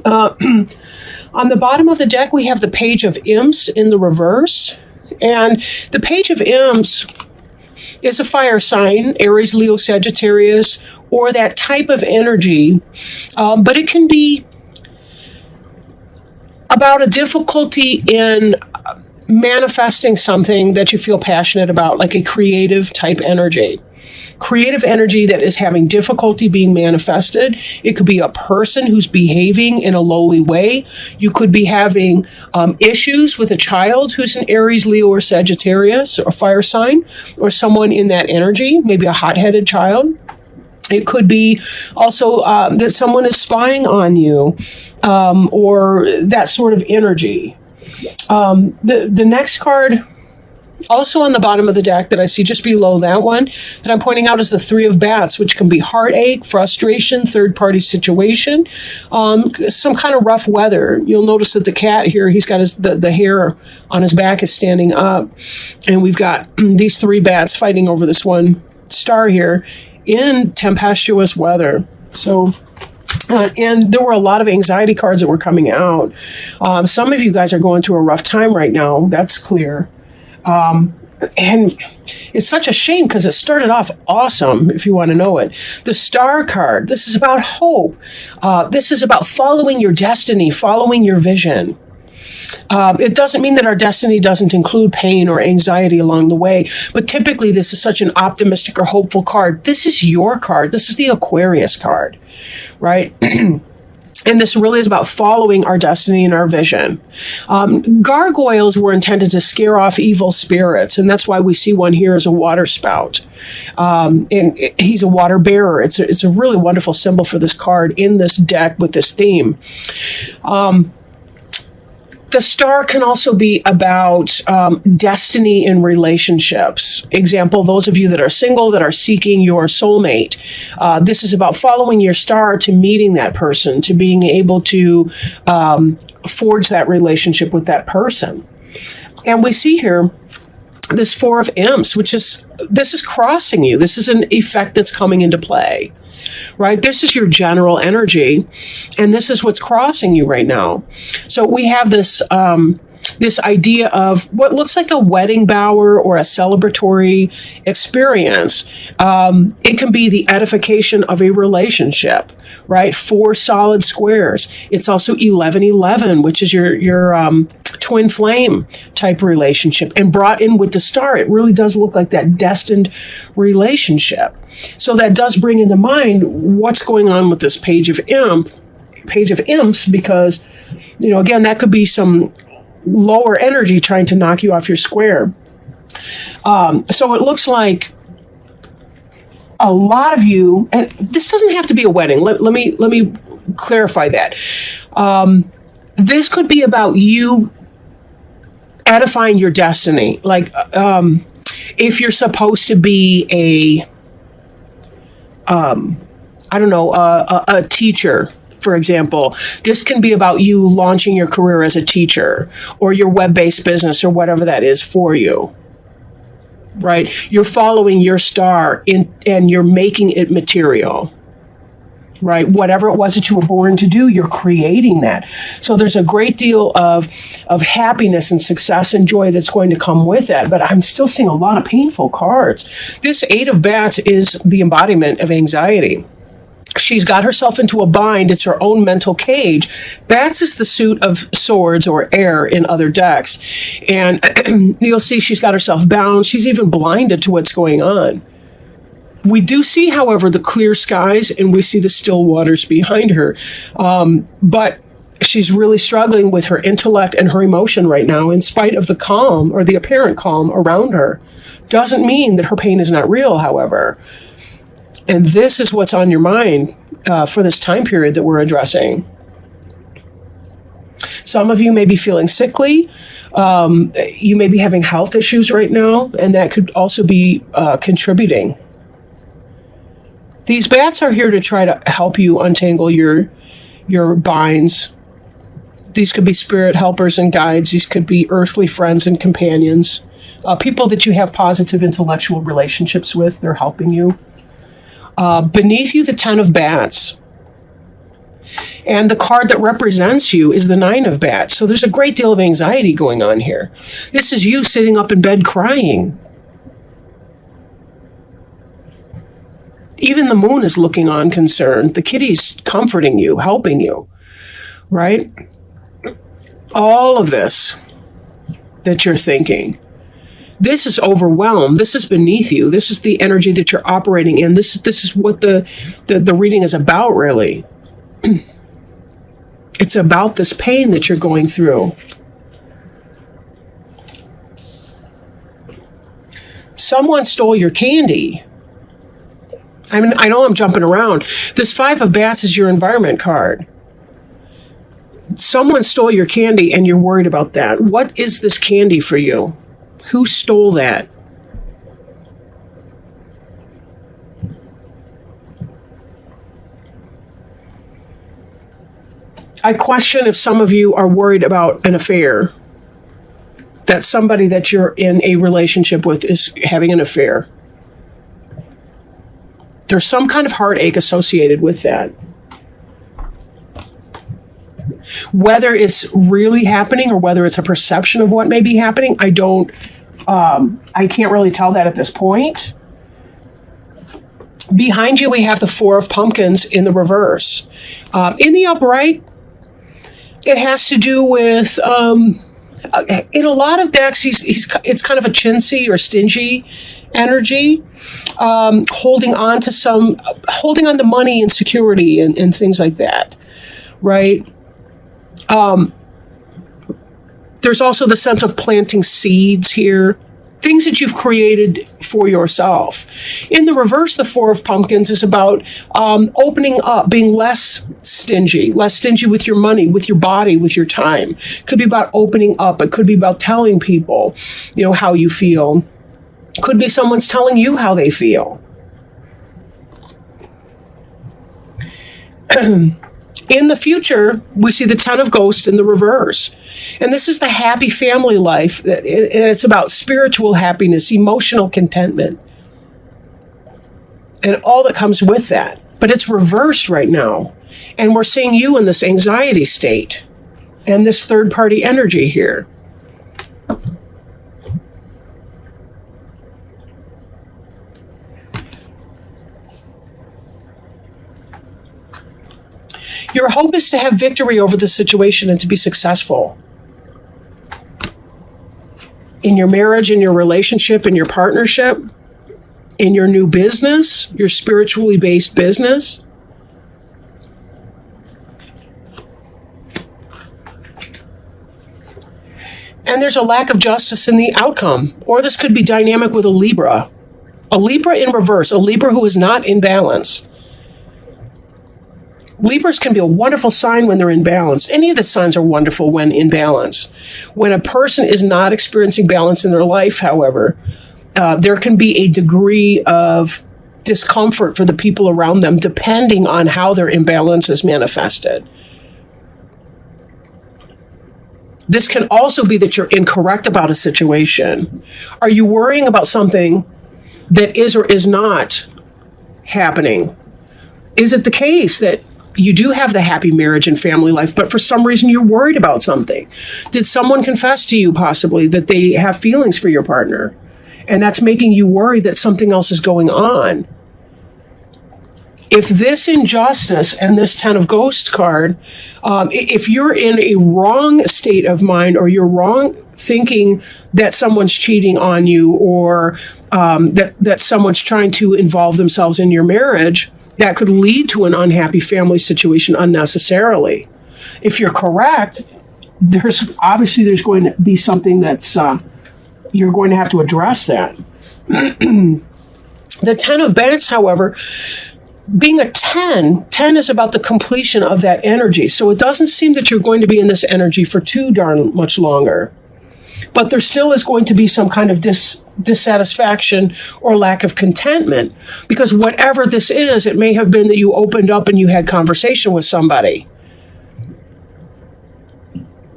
On the bottom of the deck, we have the Page of Imps in the reverse. And the Page of Imps is a fire sign, Aries, Leo, Sagittarius, or that type of energy. But it can be about a difficulty in manifesting something that you feel passionate about, like a creative type energy. Creative energy that is having difficulty being manifested. It could be a person who's behaving in a lowly way. You could be having issues with a child who's an Aries, Leo, or Sagittarius, or fire sign, or someone in that energy, maybe a hot-headed child. It could be also that someone is spying on you, or that sort of energy. The next card, also on the bottom of the deck that I see just below that one, that I'm pointing out, is the Three of Bats, which can be heartache, frustration, third-party situation, some kind of rough weather. You'll notice that the cat here, he's got the hair on his back is standing up, and we've got these three bats fighting over this one star here in tempestuous weather. So... and there were a lot of anxiety cards that were coming out. Some of you guys are going through a rough time right now. That's clear. And it's such a shame because it started off awesome, if you want to know it. The Star card, this is about hope. This is about following your destiny, following your vision. It doesn't mean that our destiny doesn't include pain or anxiety along the way, but typically this is such an optimistic or hopeful card. This is your card. This is the Aquarius card, right? And this really is about following our destiny and our vision. Gargoyles were intended to scare off evil spirits, and that's why we see one here as a water spout. And he's a water bearer. It's a really wonderful symbol for this card in this deck with this theme. The Star can also be about destiny in relationships. Example, those of you that are single, that are seeking your soulmate. This is about following your star to meeting that person, to being able to forge that relationship with that person. And we see here this Four of Imps, this is crossing you. This is an effect that's coming into play. Right? This is your general energy, and this is what's crossing you right now. So we have this this idea of what looks like a wedding bower or a celebratory experience. It can be the edification of a relationship, right? 4 solid squares. It's also 1111, which is your twin flame type relationship, and brought in with the star. It really does look like that destined relationship. So that does bring into mind what's going on with this Page of Imps, because, again, that could be some lower energy trying to knock you off your square. So it looks like a lot of you, and this doesn't have to be a wedding. Let me clarify that. This could be about you edifying your destiny. Like, if you're supposed to be a teacher, for example, this can be about you launching your career as a teacher or your web-based business or whatever that is for you, right? You're following your star and you're making it material, right? Whatever it was that you were born to do, you're creating that. So there's a great deal of happiness and success and joy that's going to come with that. But I'm still seeing a lot of painful cards. This Eight of Bats is the embodiment of anxiety. She's got herself into a bind. It's her own mental cage. Bats is the suit of swords or air in other decks. And you'll see she's got herself bound. She's even blinded to what's going on. We do see, however, the clear skies, and we see the still waters behind her. But she's really struggling with her intellect and her emotion right now, in spite of the calm or the apparent calm around her. Doesn't mean that her pain is not real, however. And this is what's on your mind for this time period that we're addressing. Some of you may be feeling sickly. You may be having health issues right now, and that could also be contributing. These bats are here to try to help you untangle your binds. These could be spirit helpers and guides. These could be earthly friends and companions. People that you have positive intellectual relationships with, they're helping you. Beneath you, the Ten of Bats. And the card that represents you is the Nine of Bats. So there's a great deal of anxiety going on here. This is you sitting up in bed crying. Even the moon is looking on concerned. The kitty's comforting you, helping you, right? All of this that you're thinking, this is overwhelmed. This is beneath you. This is the energy that you're operating in. This is what the reading is about, really. It's about this pain that you're going through. Someone stole your candy. I mean, I know I'm jumping around. This Five of Bats is your environment card. Someone stole your candy and you're worried about that. What is this candy for you? Who stole that? I question if some of you are worried about an affair. That somebody that you're in a relationship with is having an affair. There's some kind of heartache associated with that. Whether it's really happening or whether it's a perception of what may be happening, I can't really tell that at this point. Behind you, we have the Four of Pumpkins in the reverse. In the upright, it has to do with, in a lot of decks, it's kind of a chintzy or stingy energy, holding on to money and security and things like that, right? There's also the sense of planting seeds here, things that you've created for yourself. In the reverse, the Four of Pumpkins is about opening up, being less stingy with your money, with your body, with your time. Could be about opening up. It could be about telling people, how you feel. Could be someone's telling you how they feel. In the future, we see the Ten of Ghosts in the reverse. And this is the happy family life. And it's about spiritual happiness, emotional contentment, and all that comes with that. But it's reversed right now. And we're seeing you in this anxiety state and this third-party energy here. Your hope is to have victory over the situation and to be successful. In your marriage, in your relationship, in your partnership, in your new business, your spiritually based business. And there's a lack of justice in the outcome. Or this could be dynamic with a Libra. A Libra in reverse, a Libra who is not in balance. Libras can be a wonderful sign when they're in balance. Any of the signs are wonderful when in balance. When a person is not experiencing balance in their life, however, there can be a degree of discomfort for the people around them depending on how their imbalance is manifested. This can also be that you're incorrect about a situation. Are you worrying about something that is or is not happening? Is it the case that you do have the happy marriage and family life, but for some reason you're worried about something? Did someone confess to you possibly that they have feelings for your partner? And that's making you worry that something else is going on. If this injustice and this Ten of Ghosts card, if you're in a wrong state of mind or you're wrong thinking that someone's cheating on you or that someone's trying to involve themselves in your marriage, that could lead to an unhappy family situation unnecessarily. If you're correct, there's going to be something that's you're going to have to address that. The Ten of Bats, however, being a 10 is about the completion of that energy. So it doesn't seem that you're going to be in this energy for too darn much longer. But there still is going to be some kind of dissatisfaction or lack of contentment. Because whatever this is, it may have been that you opened up and you had conversation with somebody.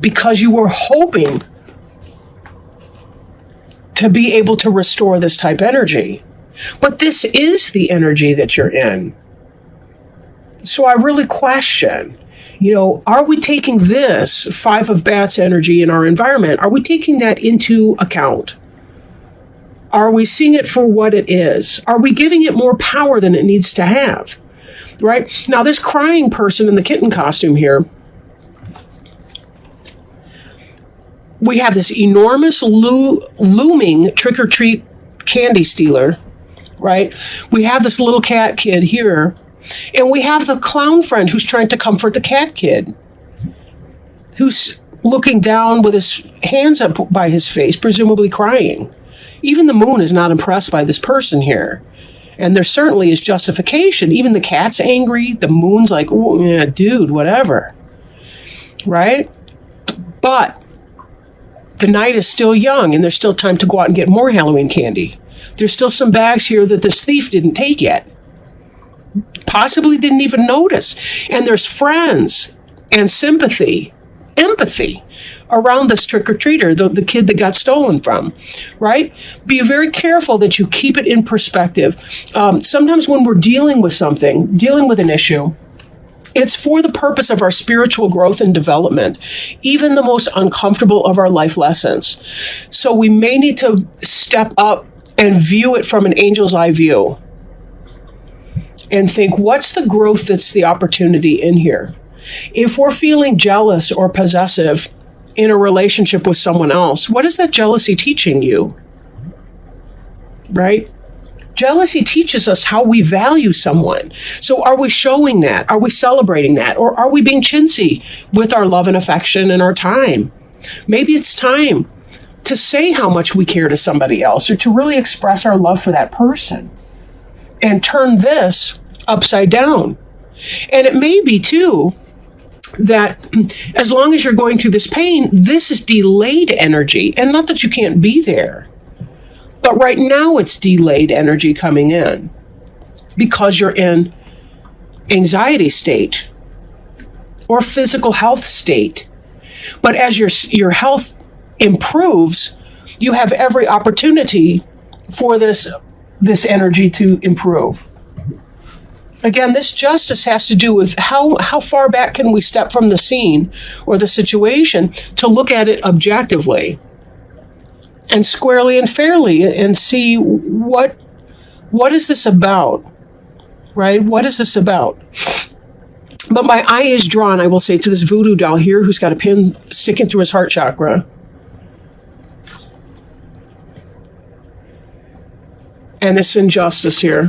Because you were hoping to be able to restore this type energy. But this is the energy that you're in. So I really question, Are we taking this Five of Bats energy in our environment? Are we taking that into account? Are we seeing it for what it is? Are we giving it more power than it needs to have? Right? Now, this crying person in the kitten costume here, we have this enormous looming trick-or-treat candy stealer, right? We have this little cat kid here, and we have the clown friend who's trying to comfort the cat kid, who's looking down with his hands up by his face, presumably crying. Even the moon is not impressed by this person here. And there certainly is justification. Even the cat's angry. The moon's like, oh, yeah, dude, whatever. Right? But the night is still young, and there's still time to go out and get more Halloween candy. There's still some bags here that this thief didn't take yet. Possibly didn't even notice. And there's friends and sympathy, empathy around this trick-or-treater, the kid that got stolen from, right? Be very careful that you keep it in perspective. Sometimes when we're dealing with something, dealing with an issue, it's for the purpose of our spiritual growth and development, even the most uncomfortable of our life lessons. So we may need to step up and view it from an angel's eye view and think, what's the growth that's the opportunity in here? If we're feeling jealous or possessive in a relationship with someone else, what is that jealousy teaching you? Right? Jealousy teaches us how we value someone. So are we showing that? Are we celebrating that? Or are we being chintzy with our love and affection and our time? Maybe it's time to say how much we care to somebody else, or to really express our love for that person and turn this upside down. And it may be, too, that as long as you're going through this pain, this is delayed energy. And not that you can't be there, but right now it's delayed energy coming in because you're in anxiety state or physical health state. But as your health improves, you have every opportunity for this energy to improve. Again, this justice has to do with how far back can we step from the scene or the situation to look at it objectively and squarely and fairly and see what is this about, right? What is this about? But my eye is drawn, I will say, to this voodoo doll here who's got a pin sticking through his heart chakra. And this injustice here.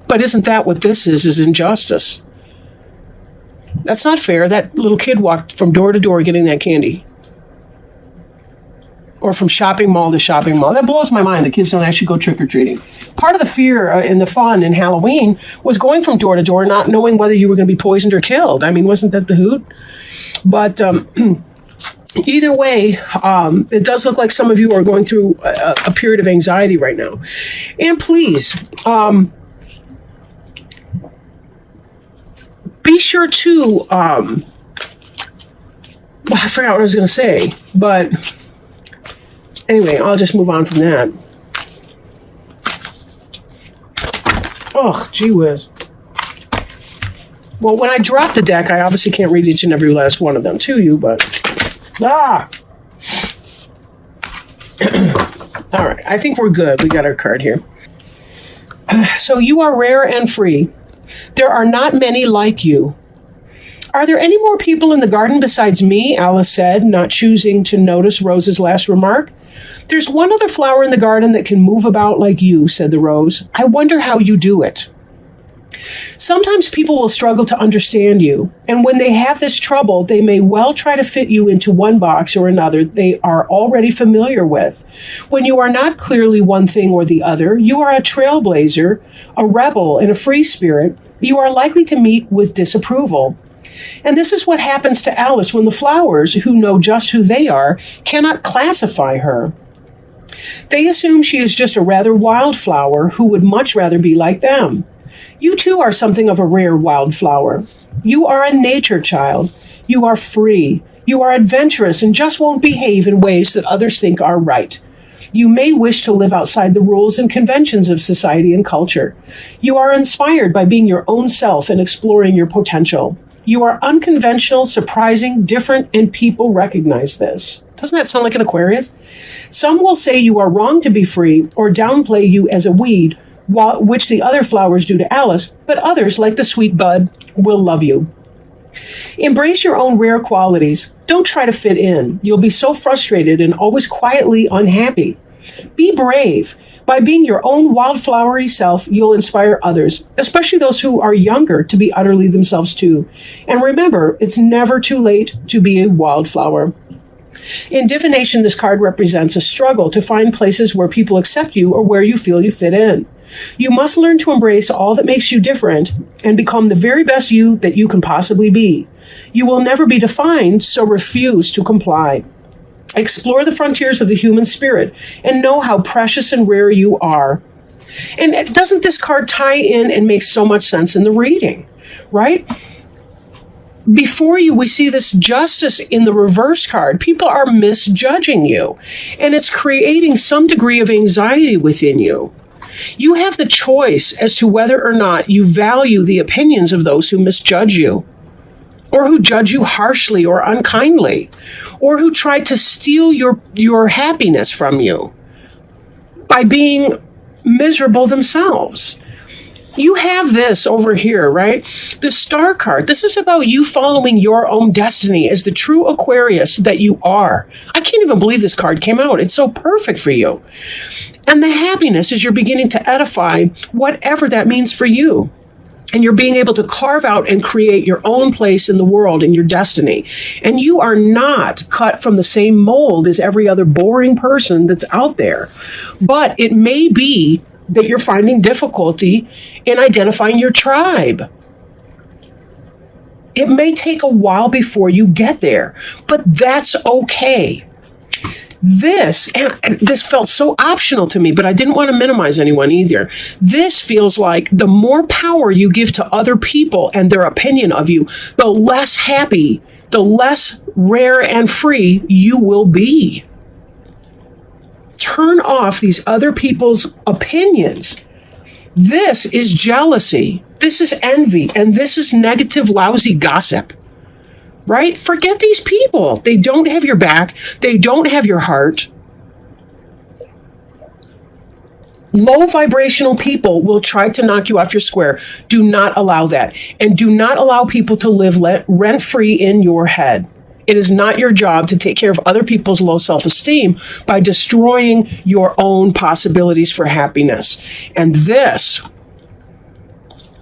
But isn't that what this is injustice? That's not fair. That little kid walked from door to door getting that candy. Or from shopping mall to shopping mall. That blows my mind. The kids don't actually go trick-or-treating. Part of the fear and the fun in Halloween was going from door to door, not knowing whether you were going to be poisoned or killed. I mean, wasn't that the hoot? But either way, it does look like some of you are going through a period of anxiety right now. And please, be sure to, I forgot what I was going to say, but anyway, I'll just move on from that. Oh, gee whiz. Well, when I drop the deck, I obviously can't read each and every last one of them to you, but all right, I think we're good. We got our card here. So you are rare and free. There are not many like you. Are there any more people in the garden besides me? Alice said, not choosing to notice Rose's last remark. There's one other flower in the garden that can move about like you, said the rose. I wonder how you do it. Sometimes people will struggle to understand you, and when they have this trouble, they may well try to fit you into one box or another they are already familiar with. When you are not clearly one thing or the other, you are a trailblazer, a rebel, and a free spirit. You are likely to meet with disapproval. And this is what happens to Alice when the flowers, who know just who they are, cannot classify her. They assume she is just a rather wild flower who would much rather be like them. You too are something of a rare wildflower. You are a nature child. You are free. You are adventurous and just won't behave in ways that others think are right. You may wish to live outside the rules and conventions of society and culture. You are inspired by being your own self and exploring your potential. You are unconventional, surprising, different, and people recognize this. Doesn't that sound like an Aquarius? Some will say you are wrong to be free or downplay you as a weed, which the other flowers do to Alice, but others, like the sweet bud, will love you. Embrace your own rare qualities. Don't try to fit in. You'll be so frustrated and always quietly unhappy. Be brave. By being your own wildflowery self, you'll inspire others, especially those who are younger, to be utterly themselves too. And remember, it's never too late to be a wildflower. In divination, this card represents a struggle to find places where people accept you or where you feel you fit in. You must learn to embrace all that makes you different and become the very best you that you can possibly be. You will never be defined, so refuse to comply. Explore the frontiers of the human spirit and know how precious and rare you are. And doesn't this card tie in and make so much sense in the reading, right? Before you, we see this justice in the reverse card. People are misjudging you, and it's creating some degree of anxiety within you. You have the choice as to whether or not you value the opinions of those who misjudge you, or who judge you harshly or unkindly, or who try to steal your happiness from you by being miserable themselves. You have this over here, right? The Star card. This is about you following your own destiny as the true Aquarius that you are. I can't even believe this card came out. It's so perfect for you. And the happiness is you're beginning to edify whatever that means for you. And you're being able to carve out and create your own place in the world and your destiny. And you are not cut from the same mold as every other boring person that's out there. But it may be that you're finding difficulty in identifying your tribe. It may take a while before you get there, but that's okay. This felt so optional to me, but I didn't want to minimize anyone either. This feels like the more power you give to other people and their opinion of you, the less happy, the less rare and free you will be. Turn off these other people's opinions. This is jealousy. This is envy. And this is negative, lousy gossip. Right? Forget these people. They don't have your back. They don't have your heart. Low vibrational people will try to knock you off your square. Do not allow that. And do not allow people to live rent-free in your head. It is not your job to take care of other people's low self-esteem by destroying your own possibilities for happiness. And this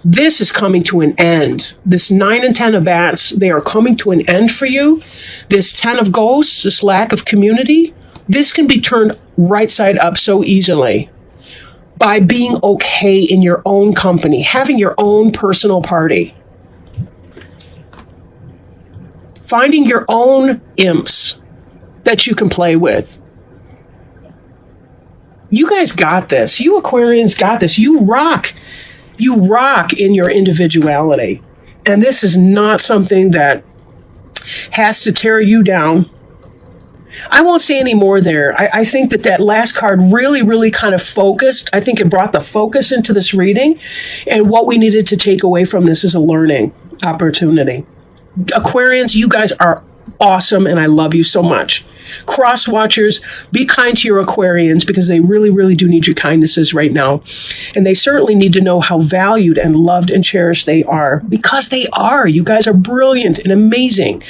is coming to an end. This 9 and 10 of bats, they are coming to an end for you. This 10 of ghosts, this lack of community, this can be turned right side up so easily by being okay in your own company, having your own personal party. Finding your own imps that you can play with. You guys got this. You Aquarians got this. You rock. You rock in your individuality. And this is not something that has to tear you down. I won't say any more there. I think that last card really, really kind of focused. I think it brought the focus into this reading. And what we needed to take away from this is a learning opportunity. Aquarians, you guys are awesome, and I love you so much. Cross watchers, be kind to your Aquarians because they really, really do need your kindnesses right now. And they certainly need to know how valued and loved and cherished they are because they are. You guys are brilliant and amazing.